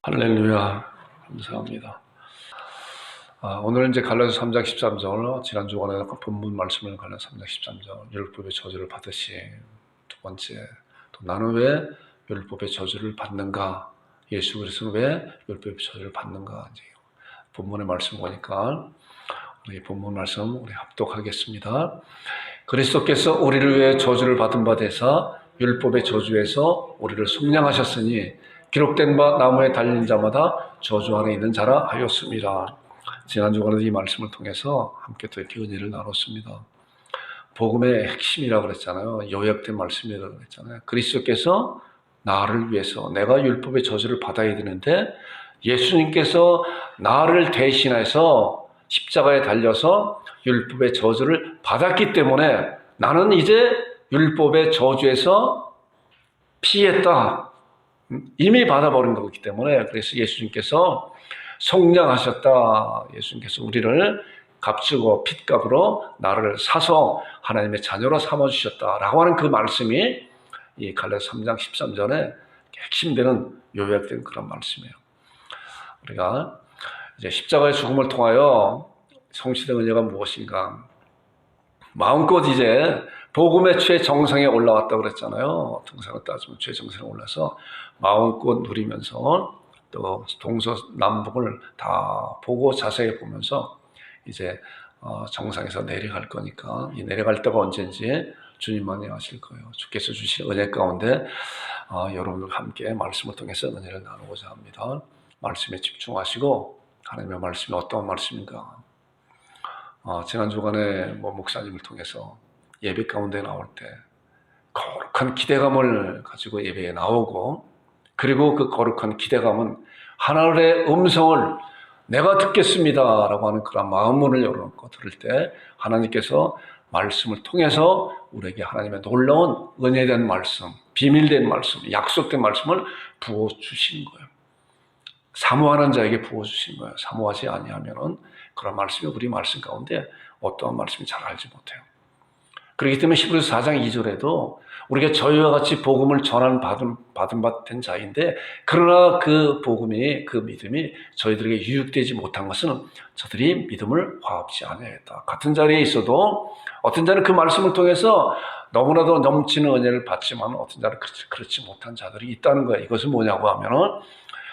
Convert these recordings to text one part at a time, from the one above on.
할렐루야, 감사합니다. 오늘 이제 갈라디아서 3장 13절, 지난 주간에 본문 말씀을 갈라디아서 3장 13절, 율법의 저주를 받으신 두 번째, 또 나는 왜 율법의 저주를 받는가? 예수 그리스도는 왜 율법의 저주를 받는가? 이제 본문의 말씀 보니까 우리 본문 말씀 우리 합독하겠습니다. 그리스도께서 우리를 위해 저주를 받은 바 되사 율법의 저주에서 우리를 속량하셨으니 기록된 바 나무에 달린 자마다 저주 안에 있는 자라 하였습니다. 지난 주간에 이 말씀을 통해서 함께 또 이렇게 은혜를 나눴습니다. 복음의 핵심이라고 그랬잖아요. 요약된 말씀이라고 그랬잖아요. 그리스도께서 나를 위해서 내가 율법의 저주를 받아야 되는데 예수님께서 나를 대신해서 십자가에 달려서 율법의 저주를 받았기 때문에 나는 이제 율법의 저주에서 피했다. 이미 받아버린 거기 때문에 그래서 예수님께서 속량하셨다. 예수님께서 우리를 값주고 핏값으로 나를 사서 하나님의 자녀로 삼아주셨다라고 하는 그 말씀이 이 갈라디아서 3장 13절에 핵심되는 요약된 그런 말씀이에요. 우리가 이제 십자가의 죽음을 통하여 성취된 은혜가 무엇인가? 마음껏 이제 복음의 최정상에 올라왔다고 그랬잖아요. 통상으로 따지면 최정상에 올라서 마음껏 누리면서 또 동서남북을 다 보고 자세히 보면서 이제 정상에서 내려갈 거니까 이 내려갈 때가 언제인지 주님만이 아실 거예요. 주께서 주신 은혜 가운데 여러분들과 함께 말씀을 통해서 은혜를 나누고자 합니다. 말씀에 집중하시고 하나님의 말씀이 어떤 말씀인가? 지난 주간에 목사님을 통해서 예배 가운데 나올 때 거룩한 기대감을 가지고 예배에 나오고 그리고 그 거룩한 기대감은 하나님의 음성을 내가 듣겠습니다 라고 하는 그런 마음문을 열어놓고 들을 때 하나님께서 말씀을 통해서 우리에게 하나님의 놀라운 은혜된 말씀, 비밀된 말씀, 약속된 말씀을 부어주시는 거예요. 사모하는 자에게 부어주시는 거예요. 사모하지 아니하면은 그런 말씀이 우리 말씀 가운데 어떠한 말씀인지 잘 알지 못해요. 그렇기 때문에 히브리서 4장 2절에도 우리가 저희와 같이 복음을 받은 바 된 자인데 그러나 그 복음이 그 믿음이 저희들에게 유익되지 못한 것은 저들이 믿음을 화합지 아니하였다. 같은 자리에 있어도 어떤 자는 그 말씀을 통해서 너무나도 넘치는 은혜를 받지만 어떤 자는 그렇지 못한 자들이 있다는 거예요. 이것은 뭐냐고 하면은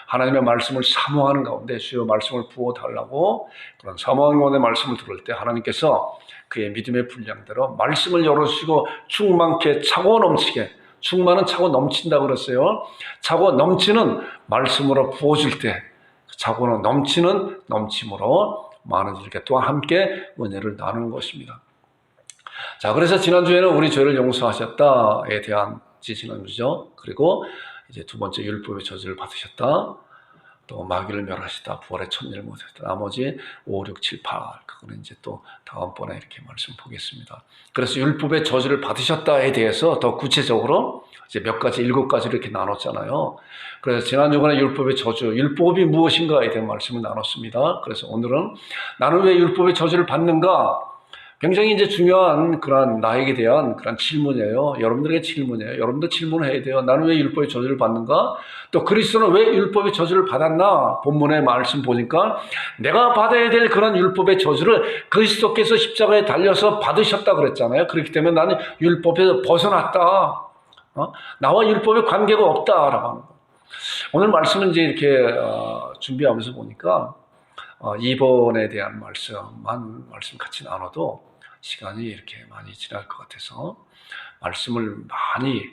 하나님의 말씀을 사모하는 가운데 주여 말씀을 부어달라고 그런 사모하는 가운데 말씀을 들을 때 하나님께서 그의 믿음의 분량대로 말씀을 열어주시고 충만케 차고 넘치게 충만은 차고 넘친다고 그랬어요. 차고 넘치는 말씀으로 부어줄 때 차고는 넘치는 넘침으로 많은 이들께 또한 함께 은혜를 나누는 것입니다. 자, 그래서 지난주에는 우리 죄를 용서하셨다에 대한 지난주죠. 그리고 이제 두 번째 율법의 저주를 받으셨다. 또 마귀를 멸하시다. 부활의 천리를 못하셨다. 나머지 5, 6, 7, 8 그거는 이제 또 다음번에 이렇게 말씀 보겠습니다. 그래서 율법의 저주를 받으셨다에 대해서 더 구체적으로 이제 몇 가지 7가지로 이렇게 나눴잖아요. 그래서 지난주간에 율법의 저주, 율법이 무엇인가에 대한 말씀을 나눴습니다. 그래서 오늘은 나는 왜 율법의 저주를 받는가? 굉장히 이제 중요한 그런 나에게 대한 그런 질문이에요. 여러분들에게 질문이에요. 여러분도 질문을 해야 돼요. 나는 왜 율법의 저주를 받는가? 또 그리스도는 왜 율법의 저주를 받았나? 본문의 말씀 보니까 내가 받아야 될 그런 율법의 저주를 그리스도께서 십자가에 달려서 받으셨다 그랬잖아요. 그렇기 때문에 나는 율법에서 벗어났다. 나와 율법에 관계가 없다라고 하는 거예요. 오늘 말씀은 이제 이렇게 준비하면서 보니까 2번에 대한 말씀 같이 나눠도 시간이 이렇게 많이 지날 것 같아서 말씀을 많이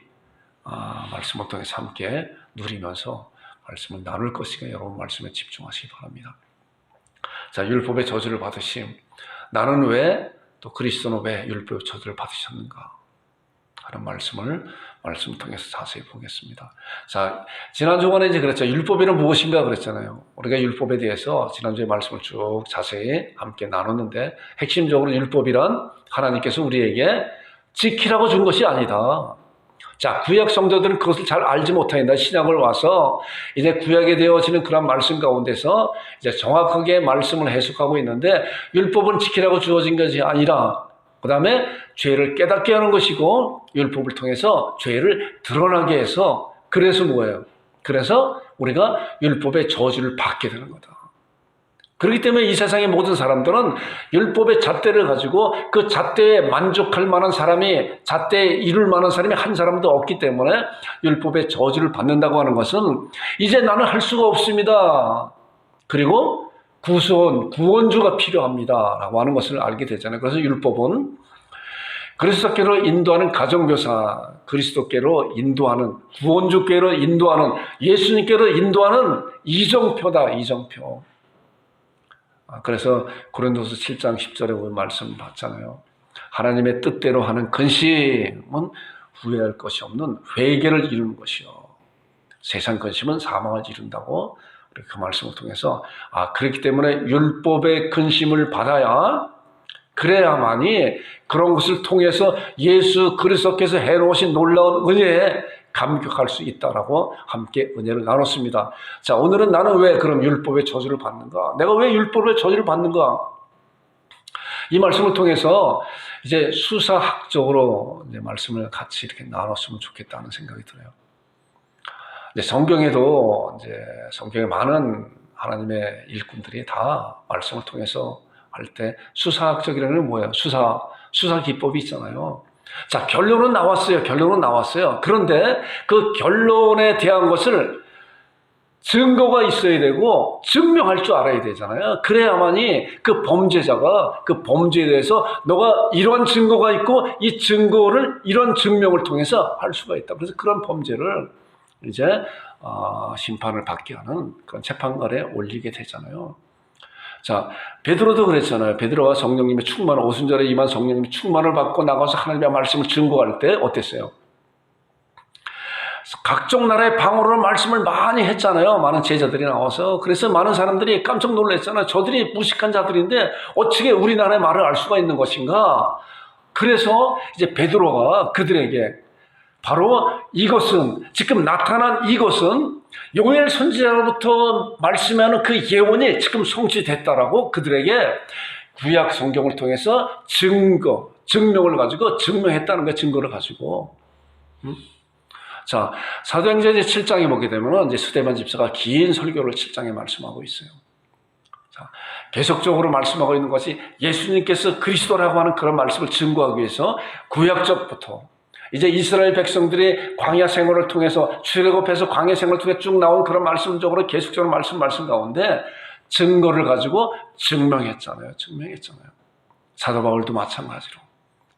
말씀을 통해서 함께 누리면서 말씀을 나눌 것이니까 여러분 말씀에 집중하시기 바랍니다. 자, 율법의 저주를 받으심. 나는 왜 또 그리스도는 왜 율법의 저주를 받으셨는가 하는 말씀을 통해서 자세히 보겠습니다. 자, 지난주간에 이제 그랬죠. 율법이란 무엇인가 그랬잖아요. 우리가 율법에 대해서 지난주에 말씀을 쭉 자세히 함께 나눴는데 핵심적으로 율법이란 하나님께서 우리에게 지키라고 준 것이 아니다. 자, 구약 성도들은 그것을 잘 알지 못하니까 신약을 와서 이제 구약에 되어지는 그런 말씀 가운데서 이제 정확하게 말씀을 해석하고 있는데 율법은 지키라고 주어진 것이 아니라 그 다음에 죄를 깨닫게 하는 것이고 율법을 통해서 죄를 드러나게 해서 그래서 뭐예요? 그래서 우리가 율법의 저주를 받게 되는 거다. 그렇기 때문에 이 세상의 모든 사람들은 율법의 잣대를 가지고 그 잣대에 만족할 만한 사람이, 잣대에 이룰 만한 사람이 한 사람도 없기 때문에 율법의 저주를 받는다고 하는 것은 이제 나는 할 수가 없습니다. 그리고 구원주가 필요합니다. 라고 하는 것을 알게 되잖아요. 그래서 율법은 그리스도께로 인도하는 가정교사, 그리스도께로 인도하는, 구원주께로 인도하는, 예수님께로 인도하는 이정표다, 이정표. 그래서 고린도서 7장 10절에 보면 말씀 봤잖아요. 하나님의 뜻대로 하는 근심은 후회할 것이 없는 회개를 이루는 것이요. 세상 근심은 사망을 이룬다고 그 말씀을 통해서 그렇기 때문에 율법의 근심을 받아야 그래야만이 그런 것을 통해서 예수 그리스도께서 해놓으신 놀라운 은혜에 감격할 수 있다라고 함께 은혜를 나눴습니다. 자, 오늘은 나는 왜 그럼 율법의 저주를 받는가? 내가 왜 율법의 저주를 받는가? 이 말씀을 통해서 이제 수사학적으로 이제 말씀을 같이 이렇게 나눴으면 좋겠다는 생각이 들어요. 이제 성경에도 이제 성경에 많은 하나님의 일꾼들이 다 말씀을 통해서 할 때 수사학적이라는 건 뭐예요? 수사 기법이 있잖아요. 자, 결론은 나왔어요. 그런데 그 결론에 대한 것을 증거가 있어야 되고 증명할 줄 알아야 되잖아요. 그래야만이 그 범죄자가 그 범죄에 대해서 너가 이런 증거가 있고 이 증거를 이런 증명을 통해서 할 수가 있다. 그래서 그런 범죄를 이제 심판을 받게 하는 그런 재판관에 올리게 되잖아요. 자, 베드로도 그랬잖아요. 베드로가 성령님의 충만을, 오순절에 임한 성령님의 충만을 받고 나가서 하나님의 말씀을 증거할 때 어땠어요? 각종 나라의 방언으로 말씀을 많이 했잖아요. 많은 제자들이 나와서. 그래서 많은 사람들이 깜짝 놀랐잖아요. 저들이 무식한 자들인데 어떻게 우리나라의 말을 알 수가 있는 것인가? 그래서 이제 베드로가 그들에게 바로 이것은, 지금 나타난 이것은 요엘 선지자로부터 말씀하는 그 예언이 지금 성취됐다라고 그들에게 구약 성경을 통해서 증명을 가지고 증명했다는 거예요. 증거를 가지고. 자, 사도행전 7장에 보게 되면 이제 스데반 집사가 긴 설교를 7장에 말씀하고 있어요. 자, 계속적으로 말씀하고 있는 것이 예수님께서 그리스도라고 하는 그런 말씀을 증거하기 위해서 구약적부터 이제 이스라엘 백성들이 광야 생활을 통해서 출애굽해서 광야 생활을 통해 쭉 나온 그런 말씀적으로 계속적으로 말씀 가운데 증거를 가지고 증명했잖아요. 사도 바울도 마찬가지로,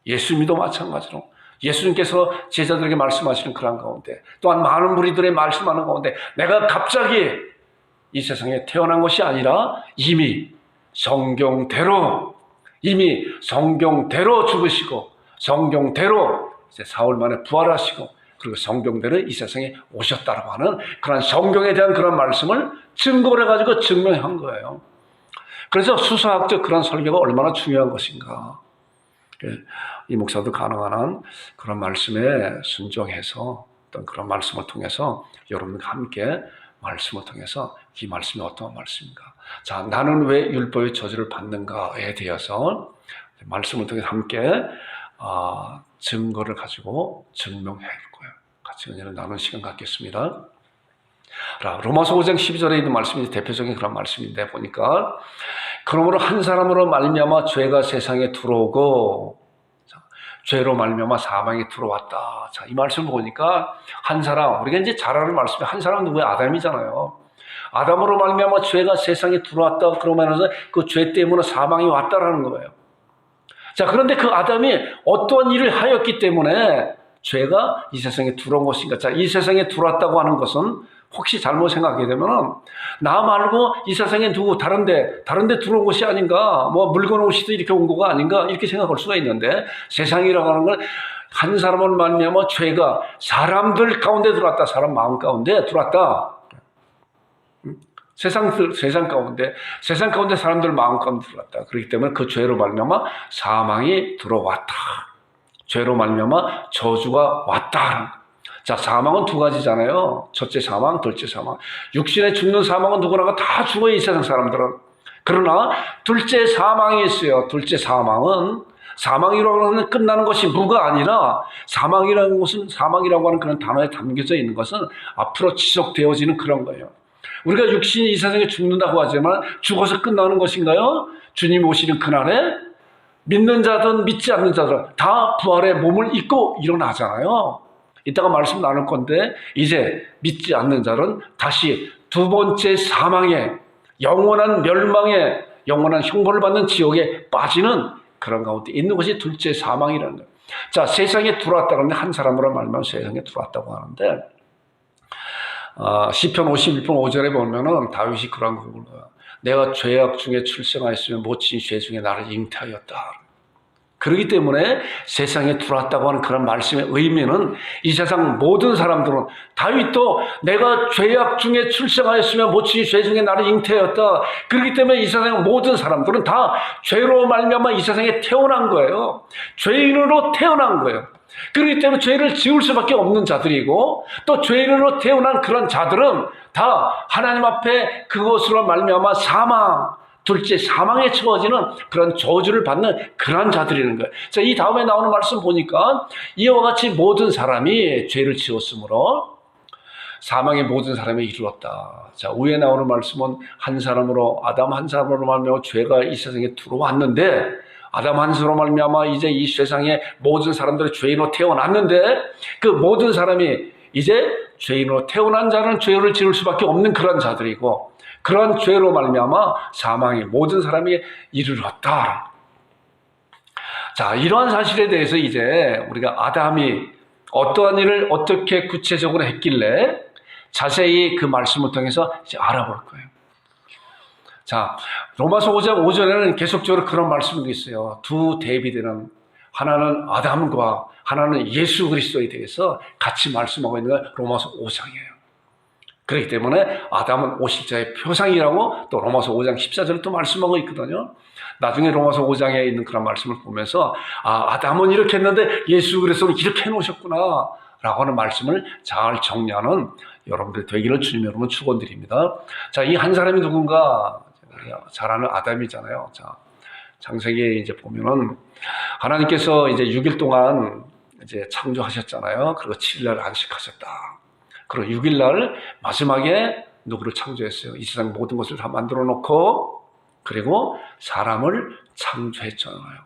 예수님도 마찬가지로, 예수님께서 제자들에게 말씀하시는 그런 가운데, 또한 많은 무리들의 말씀하는 가운데 내가 갑자기 이 세상에 태어난 것이 아니라 이미 성경대로 죽으시고 성경대로 이제 사흘 만에 부활하시고 그리고 성경대로 이 세상에 오셨다라고 하는 그런 성경에 대한 그런 말씀을 증거를 가지고 증명한 거예요. 그래서 수사학적 그런 설교가 얼마나 중요한 것인가. 이 목사도 가능한 한 그런 말씀에 순종해서 어떤 그런 말씀을 통해서 여러분과 함께 말씀을 통해서 이 말씀이 어떤 말씀인가. 자, 나는 왜 율법의 저주를 받는가에 대해서 말씀을 통해서 함께 증거를 가지고 증명해 볼 거예요. 같이 은혜를 나누는 시간 갖겠습니다. 로마서 5장 12절에 있는 말씀이 대표적인 그런 말씀인데 보니까 그러므로 한 사람으로 말미암아 죄가 세상에 들어오고 죄로 말미암아 사망이 들어왔다. 자, 이 말씀을 보니까 한 사람, 우리가 이제 잘 아는 말씀이 한 사람 누구예요? 아담이잖아요. 아담으로 말미암아 죄가 세상에 들어왔다. 그러면서 그 죄 때문에 사망이 왔다라는 거예요. 자, 그런데 그 아담이 어떠한 일을 하였기 때문에 죄가 이 세상에 들어온 것인가? 자, 이 세상에 들어왔다고 하는 것은 혹시 잘못 생각하게 되면은 나 말고 이 세상에 누구 다른데 들어온 것이 아닌가? 뭐 물건 옷이도 이렇게 온 거가 아닌가? 이렇게 생각할 수가 있는데 세상이라고 하는 건 한 사람을 말미암아 죄가 사람들 가운데 들어왔다. 사람 마음 가운데 들어왔다. 세상 가운데 사람들 마음 가운데 들어왔다. 그렇기 때문에 그 죄로 말미암아 사망이 들어왔다. 죄로 말미암아 저주가 왔다. 자, 사망은 두 가지잖아요. 첫째 사망, 둘째 사망. 육신에 죽는 사망은 누구나가 다 죽어요, 이 세상 사람들은. 그러나 둘째 사망이 있어요. 둘째 사망은 사망이라고 하는 끝나는 것이 무가 아니라 사망이라는 것은 사망이라고 하는 그런 단어에 담겨져 있는 것은 앞으로 지속되어지는 그런 거예요. 우리가 육신이 이 세상에 죽는다고 하지만 죽어서 끝나는 것인가요? 주님 오시는 그날에 믿는 자든 믿지 않는 자든 다 부활의 몸을 입고 일어나잖아요. 이따가 말씀 나눌 건데 이제 믿지 않는 자는 다시 두 번째 사망에 영원한 멸망에 영원한 형벌을 받는 지옥에 빠지는 그런 가운데 있는 것이 둘째 사망이라는 거예요. 자, 세상에 들어왔다고 하는데 한 사람으로 말하면 세상에 들어왔다고 하는데 시편 51편 5절에 보면은 다윗이 그런 거 불러요. 내가 죄악 중에 출생하였으면 모친 죄 중에 나를 잉태하였다. 그렇기 때문에 세상에 들어왔다고 하는 그런 말씀의 의미는 이 세상 모든 사람들은 다윗도 내가 죄악 중에 출생하였으면 모친 죄 중에 나를 잉태하였다. 그렇기 때문에 이 세상 모든 사람들은 다 죄로 말미암아 이 세상에 태어난 거예요. 죄인으로 태어난 거예요. 그렇기 때문에 죄를 지을 수밖에 없는 자들이고 또 죄인으로 태어난 그런 자들은 다 하나님 앞에 그것으로 말미암아 사망, 둘째 사망에 처해지는 그런 저주를 받는 그런 자들이라는 거예요. 자, 이 다음에 나오는 말씀 보니까 이와 같이 모든 사람이 죄를 지었으므로 사망의 모든 사람이 이르렀다. 자, 위에 나오는 말씀은 한 사람으로 아담 한 사람으로 말미암아 죄가 이 세상에 들어왔는데 아담 한 사람으로 말미암아 이제 이 세상에 모든 사람들이 죄인으로 태어났는데 그 모든 사람이 이제 죄인으로 태어난 자는 죄를 지을 수밖에 없는 그런 자들이고 그런 죄로 말미암아 사망이 모든 사람이 이르렀다. 자, 이러한 사실에 대해서 이제 우리가 아담이 어떠한 일을 어떻게 구체적으로 했길래 자세히 그 말씀을 통해서 이제 알아볼 거예요. 자, 로마서 5장 5절에는 계속적으로 그런 말씀이 있어요. 두 대비되는 하나는 아담과 하나는 예수 그리스도에 대해서 같이 말씀하고 있는 게 로마서 5장이에요. 그렇기 때문에 아담은 오실자의 표상이라고 또 로마서 5장 14절에 또 말씀하고 있거든요. 나중에 로마서 5장에 있는 그런 말씀을 보면서 아담은 이렇게 했는데 예수 그리스도는 이렇게 해놓으셨구나 라고 하는 말씀을 잘 정리하는 여러분들 되기를 주님 여러분 축원드립니다. 자, 이 한 사람이 누군가 잘 아는 아담이잖아요. 자, 창세기에 이제 보면은 하나님께서 이제 6일 동안 이제 창조하셨잖아요. 그리고 7일 안식하셨다. 그리고 6일 날 마지막에 누구를 창조했어요? 이 세상 모든 것을 다 만들어 놓고 그리고 사람을 창조했잖아요.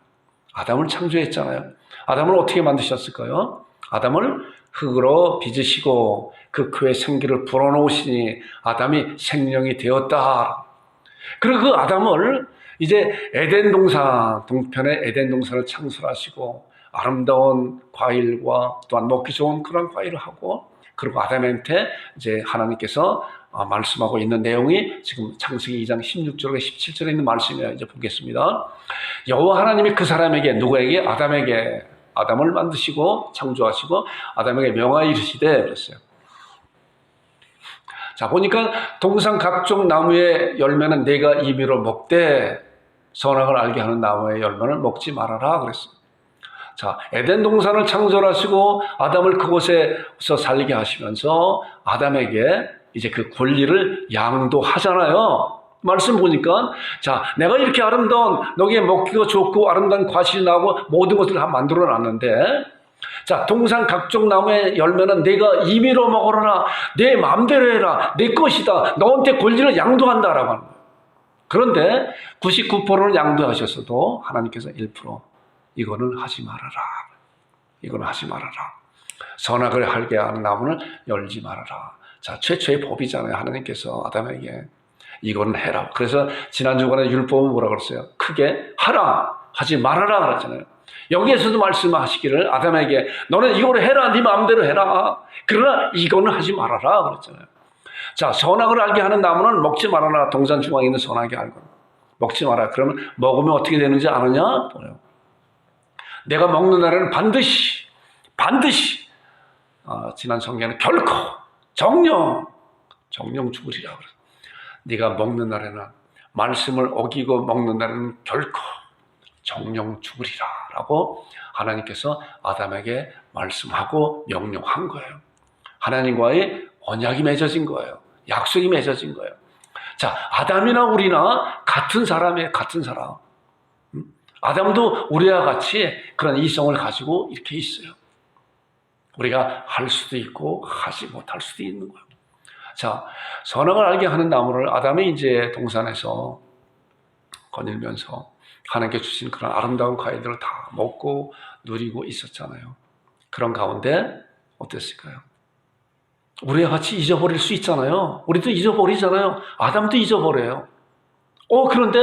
아담을 창조했잖아요. 아담을 어떻게 만드셨을까요? 아담을 흙으로 빚으시고 그 그의 생기를 불어넣으시니 아담이 생명이 되었다. 그리고 그 아담을 이제 에덴 동산, 동편의 에덴 동산을 창설하시고 아름다운 과일과 또한 먹기 좋은 그런 과일을 하고 그리고 아담한테 이제 하나님께서 말씀하고 있는 내용이 지금 창세기 2장 16절과 17절에 있는 말씀이에요. 이제 보겠습니다. 여호와 하나님이 그 사람에게 누구에게 아담에게 아담을 만드시고 창조하시고 아담에게 명하여 이르시되 그랬어요. 자, 보니까 동산 각종 나무의 열매는 내가 임의로 먹되 선악을 알게 하는 나무의 열매는 먹지 말아라 그랬어요. 자, 에덴 동산을 창설하시고 아담을 그곳에서 살게 하시면서 아담에게 이제 그 권리를 양도하잖아요. 말씀 보니까 자, 내가 이렇게 아름다운 너기에 먹기가 좋고 아름다운 과실이 나고 모든 것을 다 만들어 놨는데 자, 동산 각종 나무의 열매는 내가 임의로 먹으라. 내 마음대로 해라. 내 것이다. 너한테 권리를 양도한다라고 하는 거예요. 그런데 99%를 양도하셨어도 하나님께서 1% 이거는 하지 말아라. 이거는 하지 말아라. 선악을 알게 하는 나무는 열지 말아라. 자, 최초의 법이잖아요. 하나님께서 아담에게 이거는 해라. 그래서 지난주간에 율법은 뭐라 그랬어요? 크게 하라. 하지 말아라 그랬잖아요. 여기에서도 말씀하시기를 아담에게 너는 이거를 해라. 네 마음대로 해라. 그러나 이거는 하지 말아라 그랬잖아요. 자, 선악을 알게 하는 나무는 먹지 말아라. 동산 중앙에 있는 선악이 알고 먹지 마라. 그러면 먹으면 어떻게 되는지 아느냐? 내가 먹는 날에는 반드시 지난 성경에는 결코 정령 죽으리라 그랬어요. 네가 먹는 날에는 말씀을 어기고 먹는 날에는 결코 정령 죽으리라 라고 하나님께서 아담에게 말씀하고 명령한 거예요. 하나님과의 언약이 맺어진 거예요. 약속이 맺어진 거예요. 자, 아담이나 우리나 같은 사람이에요. 같은 사람. 아담도 우리와 같이 그런 이성을 가지고 이렇게 있어요. 우리가 할 수도 있고 하지 못할 수도 있는 거예요. 자, 선악을 알게 하는 나무를 아담이 이제 동산에서 거닐면서 하나님께 주신 그런 아름다운 과일들을 다 먹고 누리고 있었잖아요. 그런 가운데 어땠을까요? 우리와 같이 잊어버릴 수 있잖아요. 우리도 잊어버리잖아요. 아담도 잊어버려요. 그런데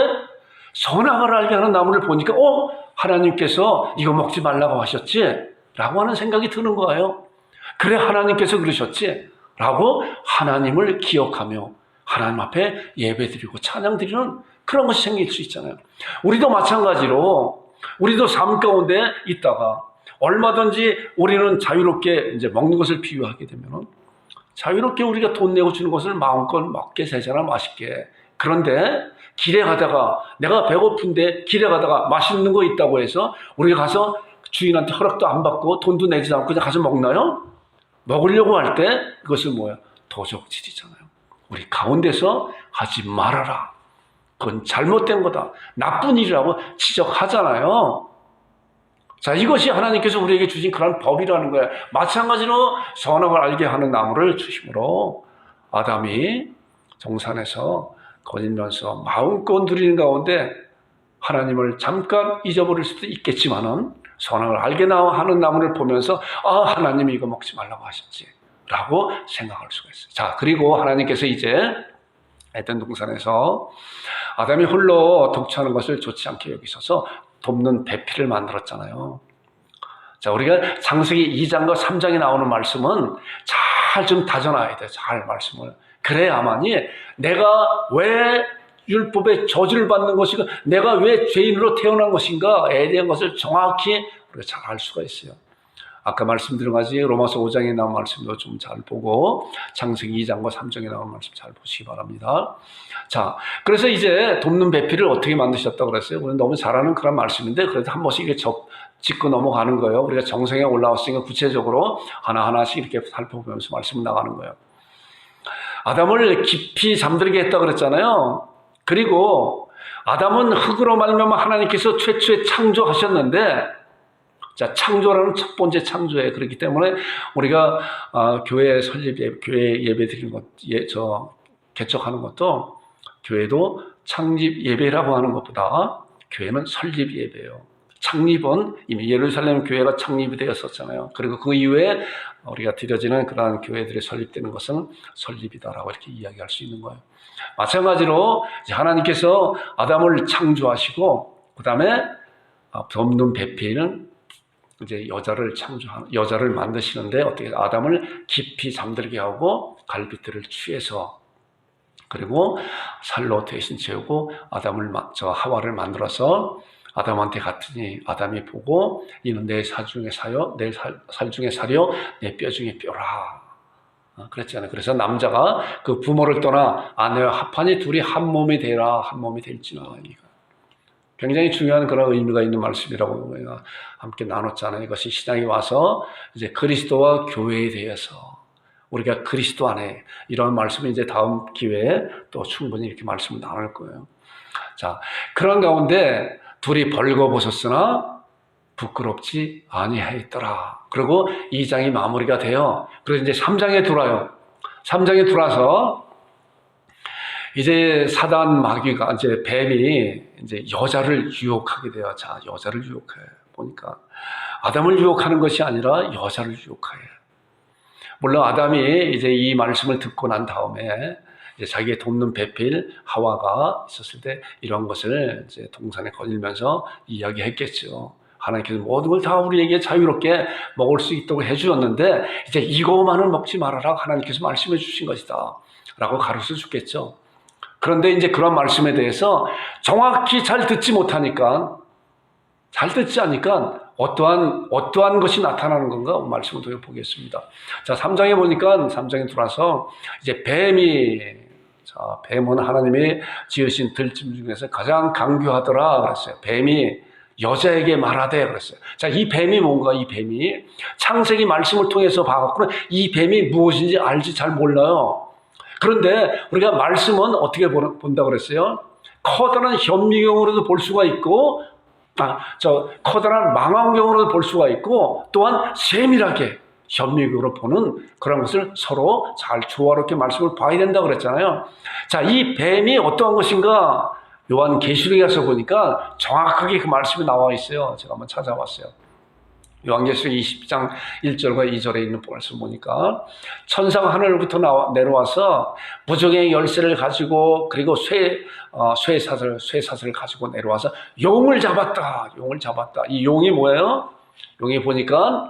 선악을 알게 하는 나무를 보니까 하나님께서 이거 먹지 말라고 하셨지? 라고 하는 생각이 드는 거예요. 그래, 하나님께서 그러셨지? 라고 하나님을 기억하며 하나님 앞에 예배드리고 찬양드리는 그런 것이 생길 수 있잖아요. 우리도 마찬가지로 우리도 삶 가운데 있다가 얼마든지 우리는 자유롭게 이제 먹는 것을 비유하게 되면은 자유롭게 우리가 돈 내고 주는 것을 마음껏 먹게 되잖아, 맛있게. 그런데 길에 가다가 내가 배고픈데 길에 가다가 맛있는 거 있다고 해서 우리가 가서 주인한테 허락도 안 받고 돈도 내지 않고 그냥 가서 먹나요? 먹으려고 할 때 그것은 뭐야? 도적질이잖아요. 우리 가운데서 하지 말아라. 그건 잘못된 거다. 나쁜 일이라고 지적하잖아요. 자, 이것이 하나님께서 우리에게 주신 그런 법이라는 거예요. 마찬가지로 선악을 알게 하는 나무를 주심으로 아담이 동산에서 거닐면서 마음껏 누리는 가운데 하나님을 잠깐 잊어버릴 수도 있겠지만은 선악을 알게 하는 나무를 보면서 하나님이 이거 먹지 말라고 하셨지 라고 생각할 수가 있어요. 자, 그리고 하나님께서 이제 에덴 동산에서 아담이 홀로 독처하는 것을 좋지 않게 여기셔서 돕는 배필을 만들었잖아요. 자, 우리가 창세기 2장과 3장에 나오는 말씀은 잘 좀 다져놔야 돼요. 잘 말씀을. 그래야만이 내가 왜 율법의 저주를 받는 것인가, 내가 왜 죄인으로 태어난 것인가에 대한 것을 정확히 우리가 잘 알 수가 있어요. 아까 말씀드린 것이 로마서 5장에 나온 말씀도 좀 잘 보고 창세기 2장과 3장에 나온 말씀 잘 보시기 바랍니다. 자, 그래서 이제 돕는 배필을 어떻게 만드셨다고 그랬어요? 우리는 너무 잘 아는 그런 말씀인데 그래도 한 번씩 이렇게 짚고 넘어가는 거예요. 우리가 정성에 올라왔으니까 구체적으로 하나하나씩 이렇게 살펴보면서 말씀을 나가는 거예요. 아담을 깊이 잠들게 했다고 그랬잖아요. 그리고 아담은 흙으로 말미암아 하나님께서 최초에 창조하셨는데, 자, 창조라는 첫 번째 창조예요. 그렇기 때문에 우리가 교회 설립, 교회 예배 드리는 것, 개척하는 것도 교회도 창립 예배라고 하는 것보다 교회는 설립 예배예요. 창립은 이미 예루살렘 교회가 창립이 되었었잖아요. 그리고 그 이후에 우리가 드려지는 그러한 교회들이 설립되는 것은 설립이다라고 이렇게 이야기할 수 있는 거예요. 마찬가지로 하나님께서 아담을 창조하시고 그 다음에 돕는 배필은 이제 여자를 만드시는데 어떻게 아담을 깊이 잠들게 하고 갈빗들을 취해서 그리고 살로 대신 채우고 하와를 만들어서 아담한테 갔더니 아담이 보고 이는 내 살 중에 사요, 내 살 중에 살여, 내 뼈 중에 뼈라. 그랬잖아요. 그래서 남자가 그 부모를 떠나 아내와 합하니 둘이 한 몸이 되라, 한 몸이 될지나. 굉장히 중요한 그런 의미가 있는 말씀이라고 우리가 함께 나눴잖아요. 이것이 신앙에 와서 이제 그리스도와 교회에 대해서 우리가 그리스도 안에 이런 말씀을 이제 다음 기회에 또 충분히 이렇게 말씀을 나눌 거예요. 자, 그런 가운데 둘이 벌거벗었으나 부끄럽지 아니하였더라. 그리고 2장이 마무리가 돼요. 그래서 이제 3장에 들어와요. 3장에 들어와서 이제 사단 마귀가 이제 뱀이 이제 여자를 유혹하게 돼요. 자, 여자를 유혹해 보니까 아담을 유혹하는 것이 아니라 여자를 유혹해. 물론 아담이 이제 이 말씀을 듣고 난 다음에 이제 자기의 돕는 배필 하와가 있었을 때 이런 것을 이제 동산에 거닐면서 이야기했겠죠. 하나님께서 모든 걸 다 우리에게 자유롭게 먹을 수 있도록 해주었는데 이제 이것만은 먹지 말아라 하나님께서 말씀해 주신 것이다 라고 가르쳐 주겠죠. 그런데 이제 그런 말씀에 대해서 정확히 잘 듣지 않으니까 어떠한 것이 나타나는 건가 말씀을 더 보겠습니다. 자, 3장에 보니까 3장에 들어와서 이제 뱀은 하나님이 지으신 들짐 중에서 가장 강교하더라 그랬어요. 뱀이 여자에게 말하되 그랬어요. 자, 이 뱀이 뭔가, 이 뱀이 창세기 말씀을 통해서 봐갖고는 이 뱀이 무엇인지 알지 잘 몰라요. 그런데 우리가 말씀은 어떻게 본다고 그랬어요? 커다란 현미경으로도 볼 수가 있고 커다란 망원경으로 볼 수가 있고 또한 세밀하게 현미경으로 보는 그런 것을 서로 잘 조화롭게 말씀을 봐야 된다 그랬잖아요. 자, 이 뱀이 어떠한 것인가? 요한계시록에 가서 보니까 정확하게 그 말씀이 나와 있어요. 제가 한번 찾아봤어요. 요한계시록 20장 1절과 2절에 있는 말씀 보니까 천사가 하늘부터 내려와서 무적의 열쇠를 가지고 그리고 쇠사슬을 가지고 내려와서 용을 잡았다. 용을 잡았다. 이 용이 뭐예요? 용이 보니까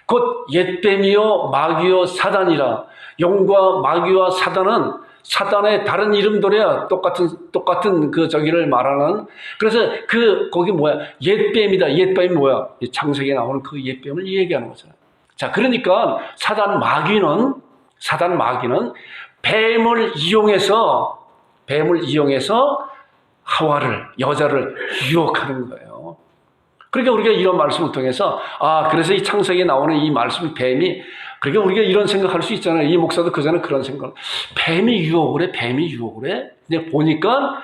곧 옛뱀이요 마귀요 사단이라. 용과 마귀와 사단은 사단의 다른 이름들이야. 똑같은 그 저기를 말하는. 그래서 거기 뭐야? 옛뱀이다. 옛뱀이 뭐야? 창세기에 나오는 그 옛뱀을 얘기하는 거잖아요. 자, 그러니까 사단 마귀는 뱀을 이용해서 여자를 유혹하는 거예요. 그러니까 우리가 이런 말씀을 통해서 그래서 이 창세기에 나오는 이 말씀 뱀이, 그러니까 우리가 이런 생각할 수 있잖아요. 이 목사도 그전에 그런 생각, 뱀이 유혹을 해. 근데 보니까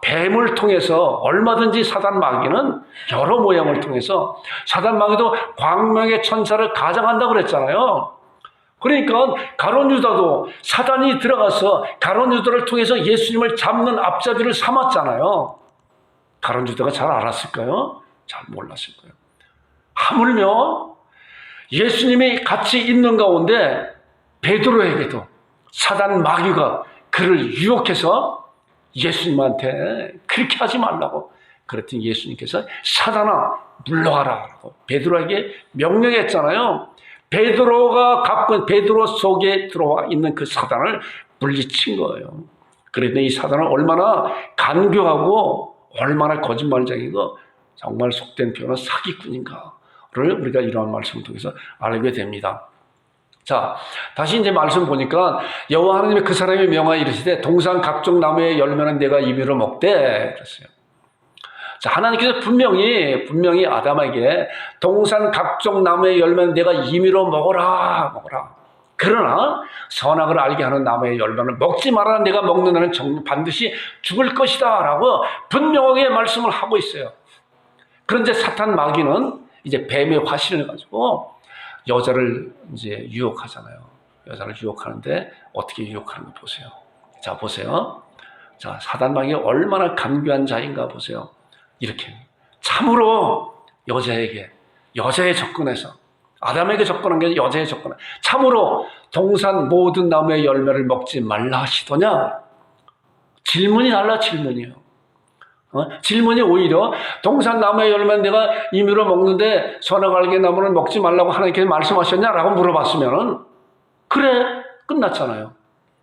뱀을 통해서 얼마든지 사단 마귀는 여러 모양을 통해서, 사단 마귀도 광명의 천사를 가장한다고 그랬잖아요. 그러니까 가룟 유다도 사단이 들어가서 가룟 유다를 통해서 예수님을 잡는 앞잡이를 삼았잖아요. 가룟 유다가 잘 알았을까요? 잘 몰랐을 거예요. 하물며 예수님이 같이 있는 가운데 베드로에게도 사단 마귀가 그를 유혹해서 예수님한테 그렇게 하지 말라고 그랬더니 예수님께서 사단아 물러가라고 베드로에게 명령했잖아요. 베드로 속에 들어와 있는 그 사단을 물리친 거예요. 그랬더니 이 사단은 얼마나 간교하고 얼마나 거짓말쟁이고 정말 속된 표현은 사기꾼인가를 우리가 이러한 말씀을 통해서 알게 됩니다. 자, 다시 이제 말씀 보니까 여호와 하나님의 그 사람이 명하여 이르시되 동산 각종 나무의 열매는 내가 임의로 먹되 그랬어요. 자, 하나님께서 분명히 아담에게 동산 각종 나무의 열매는 내가 임의로 먹어라. 그러나 선악을 알게 하는 나무의 열매는 먹지 말아라. 내가 먹는 날은 반드시 죽을 것이다 라고 분명하게 말씀을 하고 있어요. 그런데 사탄 마귀는 이제 뱀의 화신을 가지고 여자를 이제 유혹하잖아요. 여자를 유혹하는데 어떻게 유혹하는 거 보세요. 자, 보세요. 자, 사단 마귀가 얼마나 간교한 자인가 보세요. 이렇게 참으로 여자에 접근해서 아담에게 접근한 게 여자에 접근한, 참으로 동산 모든 나무의 열매를 먹지 말라 하시더냐? 질문이 달라. 질문이 오히려 동산 나무의 열매는 내가 임의로 먹는데 선악 알게 나무는 먹지 말라고 하나님께서 말씀하셨냐라고 물어봤으면은 그래 끝났잖아요.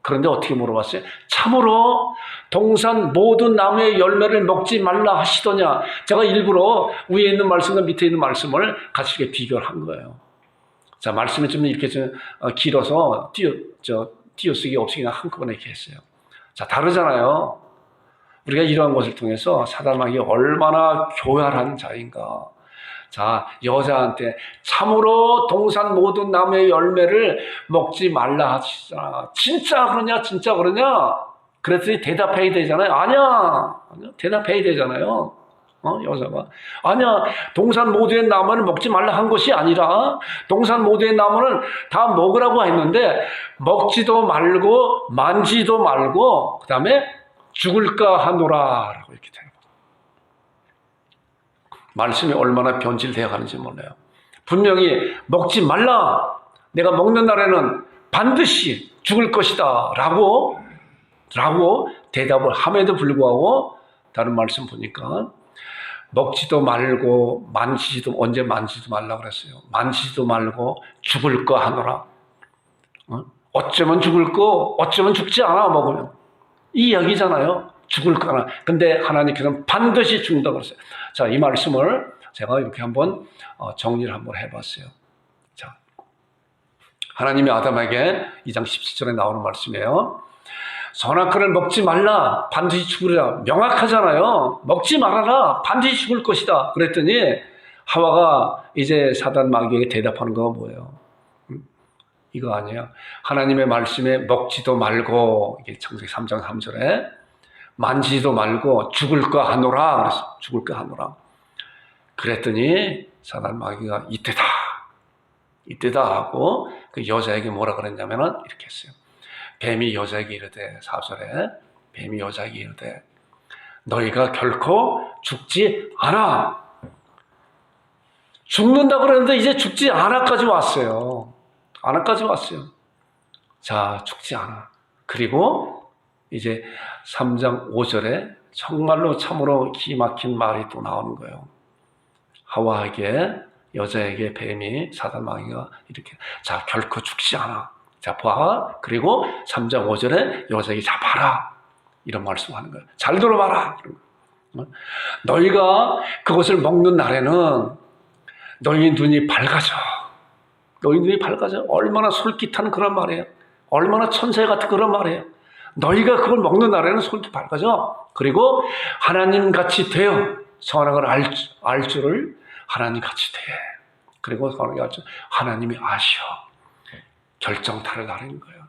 그런데 어떻게 물어봤어요? 참으로 동산 모든 나무의 열매를 먹지 말라 하시더냐? 제가 일부러 위에 있는 말씀과 밑에 있는 말씀을 같이 이렇게 비교를 한 거예요. 자, 말씀이 좀 이렇게 길어서 띄어쓰기 없이 그냥 한꺼번에 이렇게 했어요. 자, 다르잖아요. 우리가 이러한 것을 통해서 사단 마귀가 얼마나 교활한 자인가. 자, 여자한테 참으로 동산 모든 나무의 열매를 먹지 말라 하시잖아. 진짜 그러냐? 그랬더니 대답해야 되잖아요. 아니야. 대답해야 되잖아요. 여자가. 아니야. 동산 모두의 나무는 먹지 말라 한 것이 아니라 동산 모두의 나무는 다 먹으라고 했는데 먹지도 말고 만지도 말고 그 다음에 죽을까 하노라 라고 이렇게 되는 거예요. 말씀이 얼마나 변질되어 가는지 몰라요. 분명히 먹지 말라. 내가 먹는 날에는 반드시 죽을 것이다 라고 대답을 함에도 불구하고 다른 말씀 보니까 먹지도 말고 언제 만지지도 말라 그랬어요. 만지지도 말고 죽을까 하노라. 어쩌면 죽을 거, 어쩌면 죽지 않아 먹으면. 이 이야기잖아요. 죽을 거나. 근데 하나님께서는 반드시 죽는다고 그랬어요. 자, 이 말씀을 제가 이렇게 한번 정리를 한번 해봤어요. 자, 하나님이 아담에게 2장 17절에 나오는 말씀이에요. 선악과를 먹지 말라. 반드시 죽으리라. 명확하잖아요. 먹지 말아라. 반드시 죽을 것이다. 그랬더니 하와가 이제 사단 마귀에게 대답하는 건 뭐예요? 이거 아니에요. 하나님의 말씀에 먹지도 말고, 이게 창세기 3장 3절에 만지지도 말고 죽을까 하노라. 그랬어. 죽을까 하노라. 그랬더니 사단 마귀가 이때다 하고 그 여자에게 뭐라 그랬냐면은 이렇게 했어요. 뱀이 여자에게 이르되 4절에 뱀이 여자에게 이르되 너희가 결코 죽지 않아. 죽는다 그랬는데 이제 죽지 않아까지 왔어요. 않아까지 왔어요. 자, 죽지 않아. 그리고 이제 3장 5절에 정말로 참으로 기막힌 말이 또 나오는 거예요. 하와에게 여자에게 뱀이 사단 마귀가 이렇게 자 결코 죽지 않아. 자 봐. 그리고 3장 5절에 여자에게 자 봐라. 이런 말씀하는 거예요. 잘 들어봐라. 너희가 그것을 먹는 날에는 너희 눈이 밝아져. 너희 눈이 밝아져. 얼마나 솔깃한 그런 말이에요. 얼마나 천사 같은 그런 말이에요. 너희가 그걸 먹는 날에는 솔깃 밝아져. 그리고 하나님 같이 되어 선악을 알 줄을 하나님 같이 돼. 그리고 하나님이 아셔. 결정타를 나르는 거예요.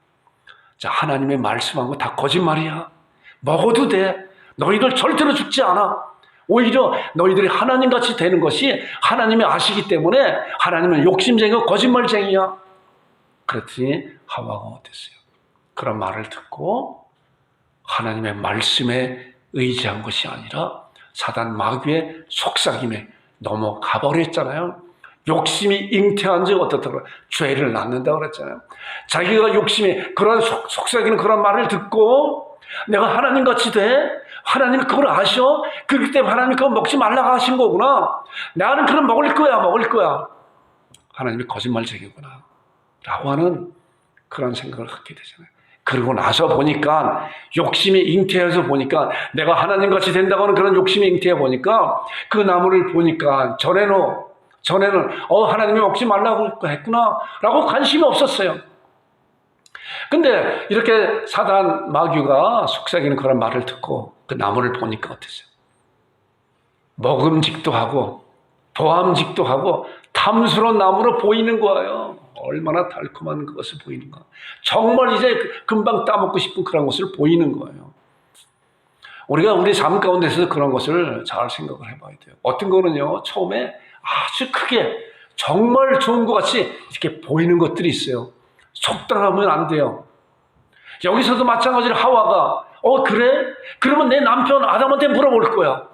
자, 하나님의 말씀한 거 다 거짓말이야. 먹어도 돼. 너희들 절대로 죽지 않아. 오히려 너희들이 하나님같이 되는 것이 하나님이 아시기 때문에 하나님은 욕심쟁이고 거짓말쟁이야. 그랬더니 하와가 어땠어요? 그런 말을 듣고 하나님의 말씀에 의지한 것이 아니라 사단 마귀의 속삭임에 넘어가 버렸잖아요. 욕심이 잉태한 즉 어떻다고 죄를 낳는다고 그랬잖아요. 자기가 욕심이 그런 속삭이는 그런 말을 듣고 내가 하나님같이 돼? 하나님이 그걸 아셔? 그렇기 때문에 하나님이 그거 먹지 말라고 하신 거구나. 나는 그럼 먹을 거야. 하나님이 거짓말쟁이구나 라고 하는 그런 생각을 갖게 되잖아요. 그러고 나서 보니까 욕심이 잉태해서 보니까 내가 하나님같이 된다고 하는 그런 욕심이 잉태해 보니까 그 나무를 보니까 전에는 하나님이 먹지 말라고 했구나 라고 관심이 없었어요. 근데 이렇게 사단 마귀가 속삭이는 그런 말을 듣고 그 나무를 보니까 어땠어요? 먹음직도 하고 보암직도 하고 탐스러운 나무로 보이는 거예요. 얼마나 달콤한 그것을 보이는가. 정말 이제 금방 따먹고 싶은 그런 것을 보이는 거예요. 우리가 우리 삶 가운데서 그런 것을 잘 생각을 해봐야 돼요. 어떤 거는요, 처음에 아주 크게 정말 좋은 것 같이 이렇게 보이는 것들이 있어요. 속단하면 안 돼요. 여기서도 마찬가지로 하와가 그래? 그러면 내 남편 아담한테 물어볼 거야.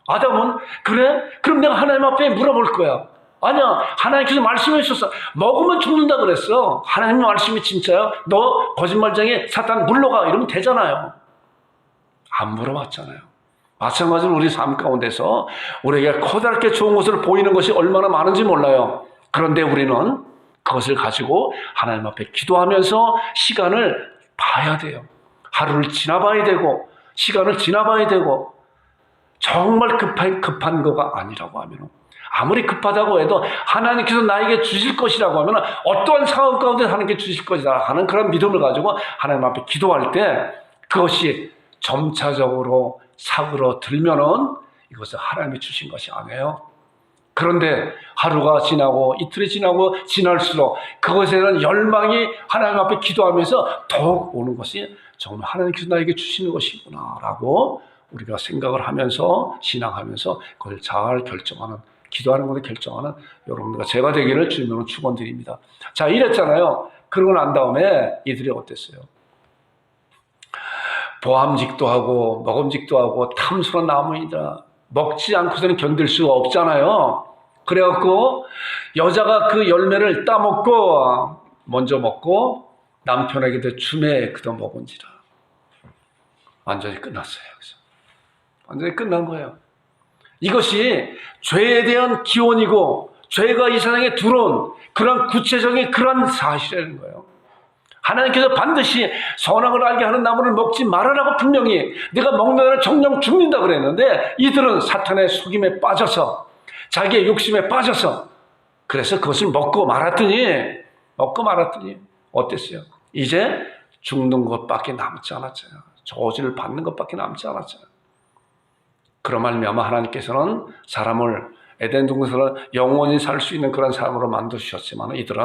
아담은 그래? 그럼 내가 하나님 앞에 물어볼 거야. 아니야, 하나님께서 말씀해 주셨어. 먹으면 죽는다 그랬어. 하나님 말씀이 진짜야? 너 거짓말쟁이 사탄 물러가 이러면 되잖아요. 안 물어봤잖아요. 마찬가지로 우리 삶 가운데서 우리에게 커다랗게 좋은 것을 보이는 것이 얼마나 많은지 몰라요. 그런데 우리는 그것을 가지고 하나님 앞에 기도하면서 시간을 봐야 돼요. 하루를 지나봐야 되고 시간을 지나봐야 되고 정말 급한 거가 아니라고 하면 아무리 급하다고 해도 하나님께서 나에게 주실 것이라고 하면 어떠한 상황 가운데 하나님께 주실 것이다 하는 그런 믿음을 가지고 하나님 앞에 기도할 때 그것이 점차적으로 사그러들면은 이것은 하나님이 주신 것이 아니에요. 그런데 하루가 지나고 이틀이 지나고 지날수록 그것에 대한 열망이 하나님 앞에 기도하면서 더욱 오는 것이 정말 하나님께서 나에게 주시는 것이구나 라고 우리가 생각을 하면서 신앙하면서 그걸 잘 결정하는 기도하는 것을 결정하는 여러분들과 제가 되기를 주님으로 축원드립니다. 자, 이랬잖아요. 그러고 난 다음에 이들이 어땠어요? 보암직도 하고 먹음직도 하고 탐스러운 나무이다. 먹지 않고서는 견딜 수가 없잖아요. 그래갖고 여자가 그 열매를 따먹고 먼저 먹고 남편에게도 주매 그도 먹은지라. 완전히 끝났어요. 여기서. 완전히 끝난 거예요. 이것이 죄에 대한 기원이고 죄가 이 세상에 들어온 그런 구체적인 그런 사실이라는 거예요. 하나님께서 반드시 선악을 알게 하는 나무를 먹지 말아라고 분명히 내가 먹는 날은 정령 죽는다 그랬는데 이들은 사탄의 속임에 빠져서 자기의 욕심에 빠져서 그래서 그것을 먹고 말았더니 어땠어요? 이제 죽는 것밖에 남지 않았잖아요. 저주를 받는 것밖에 남지 않았잖아요. 그런 말미암아 하나님께서는 사람을 에덴 동산을 영원히 살 수 있는 그런 사람으로 만드셨지만 이들은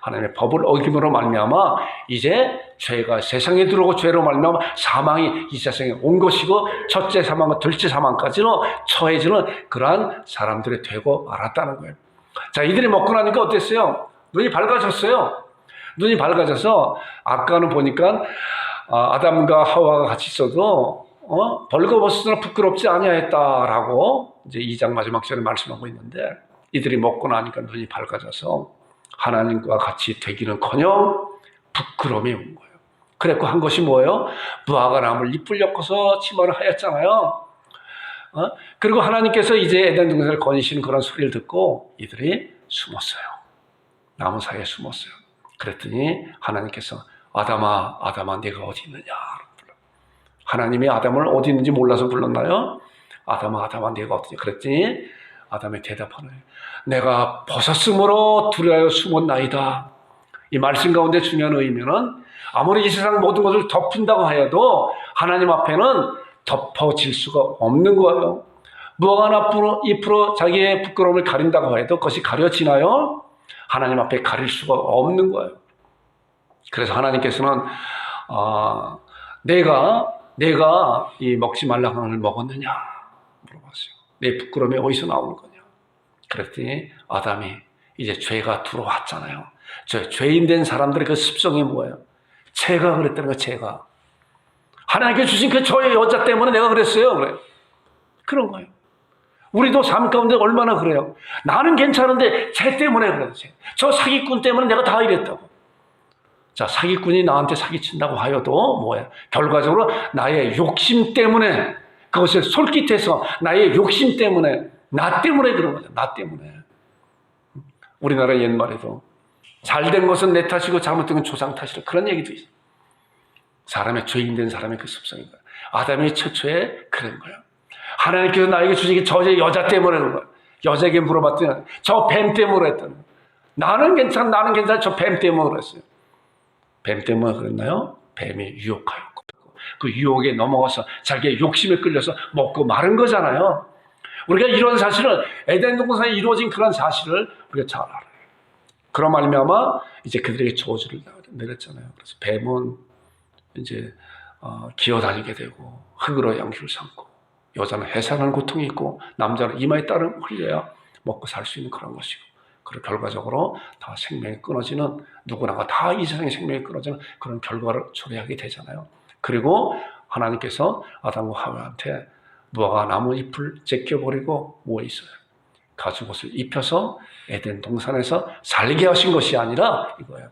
하나님의 법을 어김으로 말미암아 이제 죄가 세상에 들어오고 죄로 말미암아 사망이 이 세상에 온 것이고 첫째 사망과 둘째 사망까지로 처해지는 그러한 사람들이 되고 말았다는 거예요. 자, 이들이 먹고 나니까 어땠어요? 눈이 밝아졌어요. 눈이 밝아져서 아까는 보니까 아담과 하와가 같이 있어도 벌거벗으나 부끄럽지 아니하였다라고 이제 2장 마지막 절에 말씀하고 있는데 이들이 먹고 나니까 눈이 밝아져서 하나님과 같이 되기는커녕 부끄러움이 온 거예요. 그랬고 한 것이 뭐예요? 무화과 나무를 잎을 엮어서 치마를 하였잖아요. 그리고 하나님께서 이제 에덴 동산을 거니시는 그런 소리를 듣고 이들이 숨었어요. 나무 사이에 숨었어요. 그랬더니 하나님께서 아담아, 아담아, 네가 어디 있느냐? 하나님이 아담을 어디 있는지 몰라서 불렀나요? 아담아, 아담아, 네가 어디냐? 그랬더니 아담이 대답하네. 내가 벗었으므로 두려워 숨었나이다. 이 말씀 가운데 중요한 의미는 아무리 이 세상 모든 것을 덮은다고 하여도 하나님 앞에는 덮어질 수가 없는 거예요. 무화과 잎으로 자기의 부끄러움을 가린다고 해도 그것이 가려지나요? 하나님 앞에 가릴 수가 없는 거예요. 그래서 하나님께서는 내가 이 먹지 말라고 하는 걸 먹었느냐 물어봤어요. 내 부끄러움이 어디서 나오는 거냐? 그랬더니 아담이 이제 죄가 들어왔잖아요. 죄인 된 사람들의 그 습성이 뭐예요? 죄가 그랬다는 거예요. 죄가. 하나님께 주신 그 저의 여자 때문에 내가 그랬어요. 그래요. 그런 거예요. 우리도 삶 가운데 얼마나 그래요. 나는 괜찮은데 죄 때문에 그래요. 저 사기꾼 때문에 내가 다 이랬다고. 자, 사기꾼이 나한테 사기친다고 하여도 뭐야? 결과적으로 나의 욕심 때문에 그것을 솔깃해서 나의 욕심 때문에 나 때문에 그런 거죠. 나 때문에. 우리나라 옛말에도 잘된 것은 내 탓이고 잘못된 건 조상 탓이라 그런 얘기도 있어요. 사람의 죄인 된 사람의 그 습성인 거예요. 아담이 최초에 그런 거예요. 하나님께서 나에게 주신 저 여자 때문에 그런 거예요. 여자에게 물어봤더니 저 뱀 때문에 했다는 거예요. 나는 괜찮아. 저 뱀 때문에 그랬어요. 뱀 때문에 그랬나요? 뱀이 유혹하였고 그 유혹에 넘어가서 자기의 욕심에 끌려서 먹고 마른 거잖아요. 우리가 이런 사실을 에덴 동산에 이루어진 그런 사실을 우리가 잘 알아요. 그런 말미암아 이제 그들에게 저주를 내렸잖아요. 그래서 뱀은 이제 기어다니게 되고 흙으로 양식을 삼고 여자는 해산하는 고통이 있고 남자는 이마에 따름 흘려야 먹고 살 수 있는 그런 것이고 그리고 결과적으로 다 생명이 끊어지는 누구나가 다 이 세상의 생명이 끊어지는 그런 결과를 초래하게 되잖아요. 그리고 하나님께서 아담과 하와한테 무화과 나무 잎을 제껴버리고 뭐 있어요? 가죽옷을 입혀서 에덴 동산에서 살게 하신 것이 아니라 이거예요.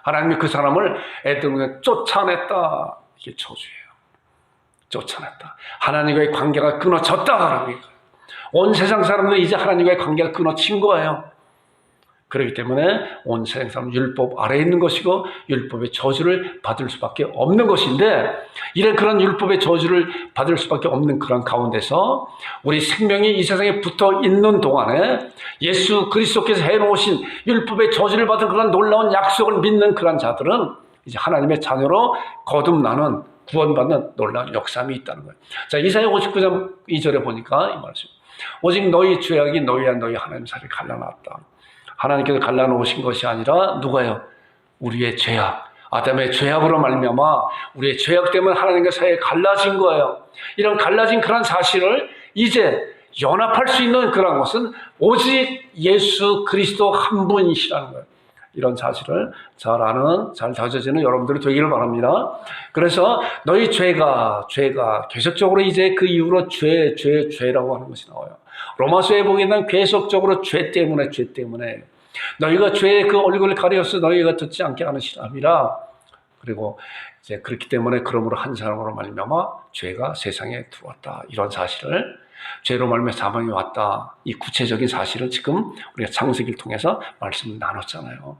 하나님이 그 사람을 에덴 동산에 쫓아냈다. 이게 저주예요. 쫓아냈다. 하나님과의 관계가 끊어졌다. 온 세상 사람들은 이제 하나님과의 관계가 끊어진 거예요. 그렇기 때문에 온 세상 사람은 율법 아래에 있는 것이고 율법의 저주를 받을 수밖에 없는 것인데 이런 그런 율법의 저주를 받을 수밖에 없는 그런 가운데서 우리 생명이 이 세상에 붙어 있는 동안에 예수 그리스도께서 해놓으신 율법의 저주를 받은 그런 놀라운 약속을 믿는 그런 자들은 이제 하나님의 자녀로 거듭나는 구원받는 놀라운 역삼이 있다는 거예요. 자, 이사야 59장 2절에 보니까 이 말씀. 오직 너희 죄악이 너희와 너희 하나님 사이를 갈라놨다. 하나님께서 갈라놓으신 것이 아니라 누가요? 우리의 죄악, 아담의 죄악으로 말미암아 우리의 죄악 때문에 하나님과 사이에 갈라진 거예요. 이런 갈라진 그런 사실을 이제 연합할 수 있는 그런 것은 오직 예수 그리스도 한 분이시라는 거예요. 이런 사실을 잘 아는, 잘 다져지는 여러분들이 되기를 바랍니다. 그래서 너희 죄가 계속적으로 이제 그 이후로 죄라고 하는 것이 나와요. 로마서에 보기에는 계속적으로 죄 때문에 너희가 죄의 그 얼굴을 가려서 너희가 듣지 않게 하는 시람이라. 그리고 이제 그렇기 때문에 그러므로 한 사람으로 말미암아 죄가 세상에 들어왔다. 이런 사실을 죄로 말미암아 사망이 왔다. 이 구체적인 사실을 지금 우리가 창세기를 통해서 말씀을 나눴잖아요.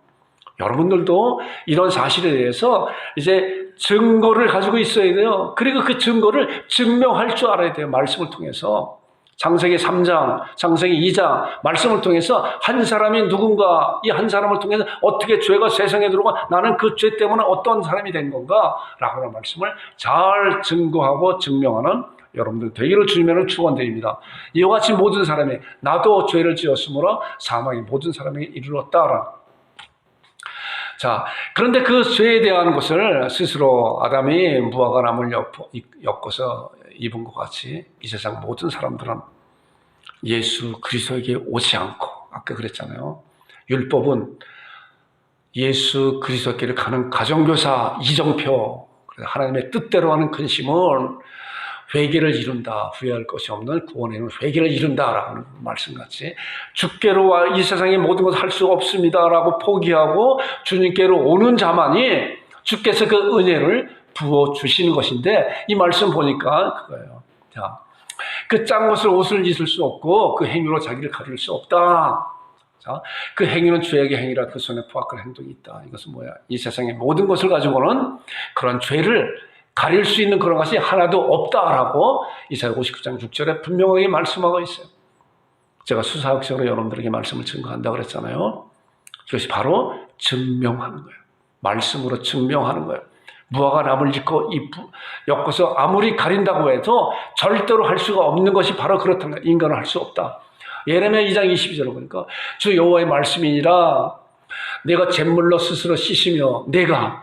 여러분들도 이런 사실에 대해서 이제 증거를 가지고 있어야 돼요. 그리고 그 증거를 증명할 줄 알아야 돼요. 말씀을 통해서. 창세기 3장, 창세기 2장 말씀을 통해서 한 사람이 누군가 이 한 사람을 통해서 어떻게 죄가 세상에 들어오고 나는 그 죄 때문에 어떤 사람이 된 건가 라고 하는 말씀을 잘 증거하고 증명하는 여러분들 되기를 주님으로 축원드립니다. 이와 같이 모든 사람이 나도 죄를 지었으므로 사망이 모든 사람에게 이르렀다라. 자, 그런데 그 죄에 대한 것을 스스로 아담이 무화과 나무를 엮어서 입은 것 같이 이 세상 모든 사람들은 예수 그리스도에게 오지 않고, 아까 그랬잖아요. 율법은 예수 그리스도께를 가는 가정교사 이정표, 하나님의 뜻대로 하는 근심은 회개를 이룬다. 후회할 것이 없는 구원에는 회개를 이룬다라는 말씀같이 주께로 이 세상의 모든 것을 할 수 없습니다라고 포기하고 주님께로 오는 자만이 주께서 그 은혜를 부어주시는 것인데, 이 말씀 보니까 그거예요. 자, 그 짠 것을 옷을 잊을 수 없고 그 행위로 자기를 가릴 수 없다. 자, 그 행위는 죄악의 행위라 그 손에 포악한 행동이 있다. 이것은 뭐야? 이 세상의 모든 것을 가지고는 그런 죄를 가릴 수 있는 그런 것이 하나도 없다라고 이사야 59장 6절에 분명하게 말씀하고 있어요. 제가 수사학적으로 여러분들에게 말씀을 증거한다고 그랬잖아요. 그것이 바로 증명하는 거예요. 말씀으로 증명하는 거예요. 무화과 나무를 엮어서 아무리 가린다고 해도 절대로 할 수가 없는 것이 바로 그렇다는 거예요. 인간은 할 수 없다. 예레미야 2장 22절을 보니까 주 여호와의 말씀이니라 내가 잿물로 스스로 씻으며 내가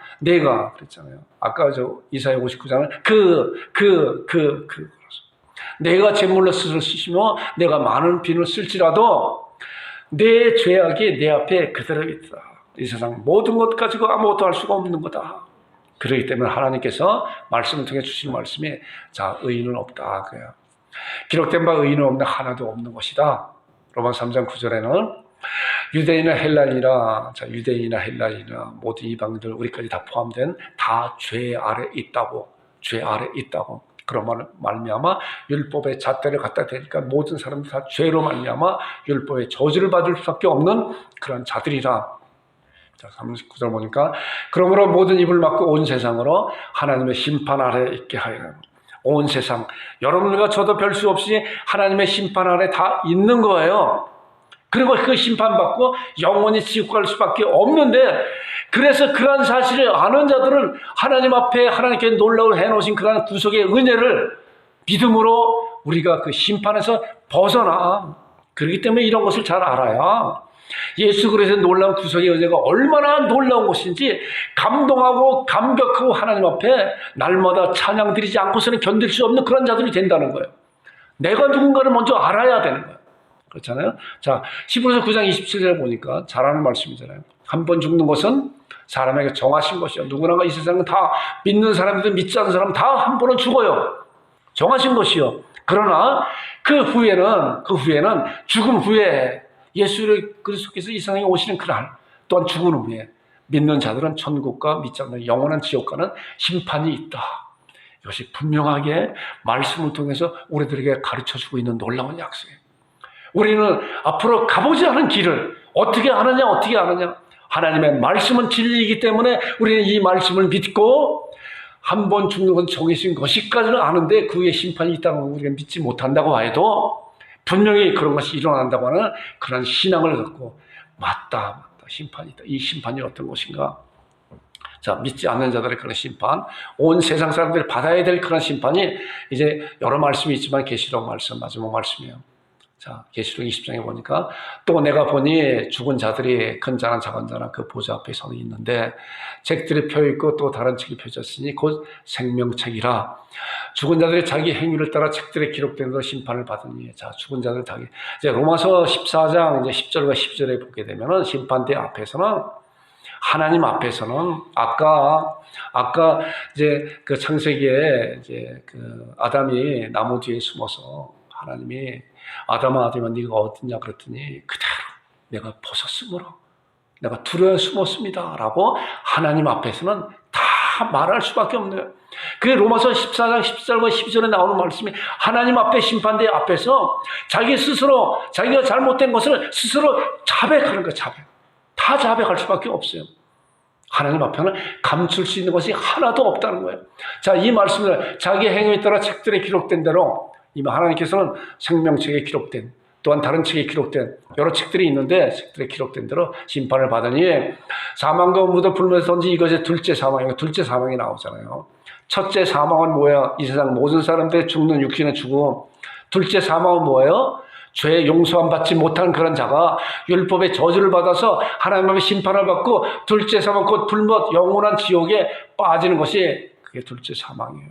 그랬잖아요. 아까 저 이사야 59장은 내가 잿물로 스스로 씻으며 내가 많은 비누를 쓸지라도 내 죄악이 내 앞에 그대로 있다. 이 세상 모든 것 가지고 아무것도 할 수가 없는 거다. 그렇기 때문에 하나님께서 말씀을 통해 주신 말씀이 자, 의인은 없다. 그래요. 기록된 바 의인은 없는 하나도 없는 것이다. 로마서 3장 9절에는 유대인이나 헬라인이나, 자, 유대인이나 헬라인이나 모든 이방인들 우리까지 다 포함된 다 죄 아래 있다고, 죄 아래 있다고. 그런 말미암아 율법의 잣대를 갖다 대니까 모든 사람들 다 죄로 말미암아 율법의 저주를 받을 수밖에 없는 그런 자들이라. 자, 39절 보니까 그러므로 모든 입을 막고 온 세상으로 하나님의 심판 아래 있게 하여라. 온 세상, 여러분과 저도 별 수 없이 하나님의 심판 아래 다 있는 거예요. 그리고 그 심판받고 영원히 지옥 갈 수밖에 없는데, 그래서 그러한 사실을 아는 자들은 하나님 앞에 하나님께 놀라운 해놓으신 그러한 구속의 은혜를 믿음으로 우리가 그 심판에서 벗어나. 그렇기 때문에 이런 것을 잘 알아야 예수 그리스도의 놀라운 구속의 은혜가 얼마나 놀라운 것인지 감동하고 감격하고 하나님 앞에 날마다 찬양 드리지 않고서는 견딜 수 없는 그런 자들이 된다는 거예요. 내가 누군가를 먼저 알아야 되는 거예요. 그렇잖아요. 자, 히브리서 9장 27절에 보니까 잘하는 말씀이잖아요. 한 번 죽는 것은 사람에게 정하신 것이요. 누구나 이 세상은 다 믿는 사람이든 믿지 않는 사람 다 한 번은 죽어요. 정하신 것이요. 그러나 그 후에는 죽음 후에 예수 그리스도께서 이 세상에 오시는 그날, 또한 죽은 후에 믿는 자들은 천국과 믿지 않는 영원한 지옥 가는 심판이 있다. 이것이 분명하게 말씀을 통해서 우리들에게 가르쳐주고 있는 놀라운 약속이에요. 우리는 앞으로 가보지 않은 길을 어떻게 아느냐? 하나님의 말씀은 진리이기 때문에 우리는 이 말씀을 믿고 한 번 죽는 건 정해진 것이까지는 아는데 그 후에 심판이 있다는 걸 우리가 믿지 못한다고 해도 분명히 그런 것이 일어난다고 하는 그런 신앙을 갖고 맞다, 심판이 있다. 이 심판이 어떤 것인가? 자, 믿지 않는 자들의 그런 심판, 온 세상 사람들이 받아야 될 그런 심판이 이제 여러 말씀이 있지만 계시록 말씀, 마지막 말씀이에요. 자, 계시록 20장에 보니까 또 내가 보니 죽은 자들이 큰 자나 작은 자나 그 보좌 앞에 서 있는데 책들이 펴있고 또 다른 책이 펴졌으니 곧 생명책이라. 죽은 자들이 자기 행위를 따라 책들에 기록된 대로 심판을 받으니. 자, 죽은 자들 자기. 이제 로마서 14장 이제 10절과 12절에 보게 되면은 심판대 앞에서는 하나님 앞에서는 아까 이제 그 창세기에 이제 그 아담이 나무 뒤에 숨어서 하나님이 아담아 네가 어딨냐 그랬더니 그대로 내가 벗었으므로 내가 두려워 숨었습니다 라고 하나님 앞에서는 다 말할 수밖에 없는 거예요. 그게 로마서 14장 10절과 12절에 나오는 말씀이 하나님 앞에 심판대 앞에서 자기 스스로 자기가 잘못된 것을 스스로 자백하는 거예요. 다 자백할 수밖에 없어요. 하나님 앞에는 감출 수 있는 것이 하나도 없다는 거예요. 자, 이 말씀을 자기 행위에 따라 책들에 기록된 대로 이미 하나님께서는 생명책에 기록된 또한 다른 책에 기록된 여러 책들이 있는데 책들에 기록된 대로 심판을 받으니 사망과 음부도 불면서 던지 이것이 둘째 사망이고 둘째 사망이 나오잖아요. 첫째 사망은 뭐야? 이 세상 모든 사람들이 죽는 육신의 죽음. 둘째 사망은 뭐예요? 죄 용서함 받지 못한 그런 자가 율법의 저주를 받아서 하나님의 심판을 받고 둘째 사망 곧 불못 영원한 지옥에 빠지는 것이 그게 둘째 사망이에요.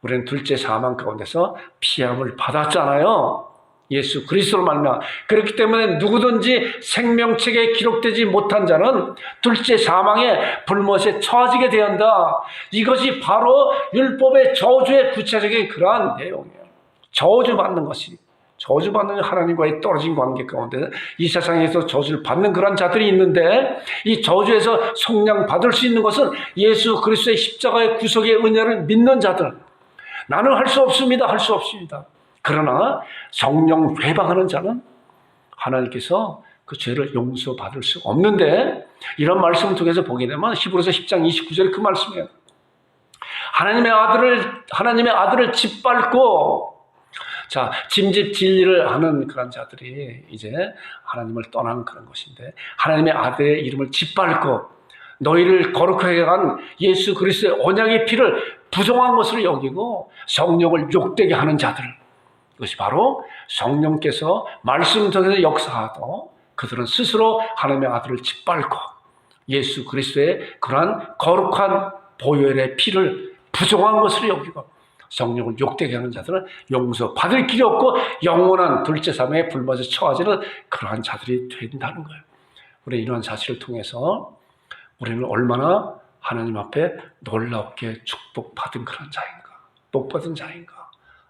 우리는 둘째 사망 가운데서 피함을 받았잖아요. 예수 그리스도로 말미암아. 그렇기 때문에 누구든지 생명책에 기록되지 못한 자는 둘째 사망의 불못에 처하게 되었다. 이것이 바로 율법의 저주의 구체적인 그러한 내용이에요. 저주받는 것이. 저주받는 하나님과의 떨어진 관계 가운데 이 세상에서 저주를 받는 그런 자들이 있는데 이 저주에서 속량 받을 수 있는 것은 예수 그리스도의 십자가의 구속의 은혜를 믿는 자들. 나는 할 수 없습니다. 할 수 없습니다. 그러나 성령 회방하는 자는 하나님께서 그 죄를 용서받을 수 없는데 이런 말씀을 통해서 보게 되면 히브리서 10장 29절에 그 말씀이에요. 하나님의 아들을 짓밟고 자, 짐짓 진리를 하는 그런 자들이 이제 하나님을 떠나는 그런 것인데 하나님의 아들의 이름을 짓밟고 너희를 거룩하게 한 예수 그리스도의 언약의 피를 부정한 것을 여기고 성령을 욕되게 하는 자들. 이것이 바로 성령께서 말씀을 통해서 역사하도 그들은 스스로 하나님의 아들을 짓밟고 예수 그리스도의 그러한 거룩한 보혈의 피를 부정한 것을 여기고 성령을 욕되게 하는 자들은 용서받을 길이 없고 영원한 둘째 사망의 불못에 처하지는 그러한 자들이 된다는 거예요. 우리 이러한 사실을 통해서 우리는 얼마나 하나님 앞에 놀랍게 축복받은 그런 자인가, 복받은 자인가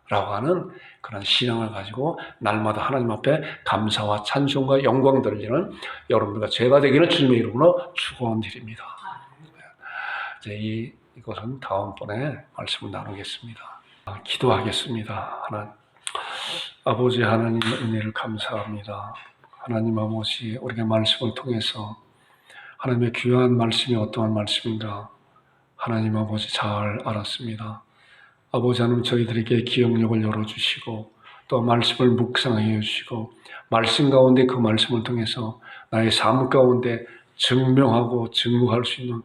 라고 하는 그런 신앙을 가지고 날마다 하나님 앞에 감사와 찬송과 영광 돌리는 여러분들과 제가 되기를 주님의 이름으로 축원드립니다. 이제 이것은 다음번에 말씀을 나누겠습니다. 기도하겠습니다. 아버지 하나님 은혜를 감사합니다. 하나님 아버지 우리가 말씀을 통해서 하나님의 귀한 말씀이 어떠한 말씀인가 하나님 아버지 잘 알았습니다. 아버지 하나님 저희들에게 기억력을 열어주시고 또 말씀을 묵상해 주시고 말씀 가운데 그 말씀을 통해서 나의 삶 가운데 증명하고 증거할 수 있는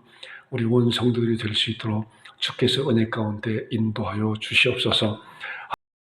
우리 온 성도들이 될 수 있도록 주께서 은혜 가운데 인도하여 주시옵소서.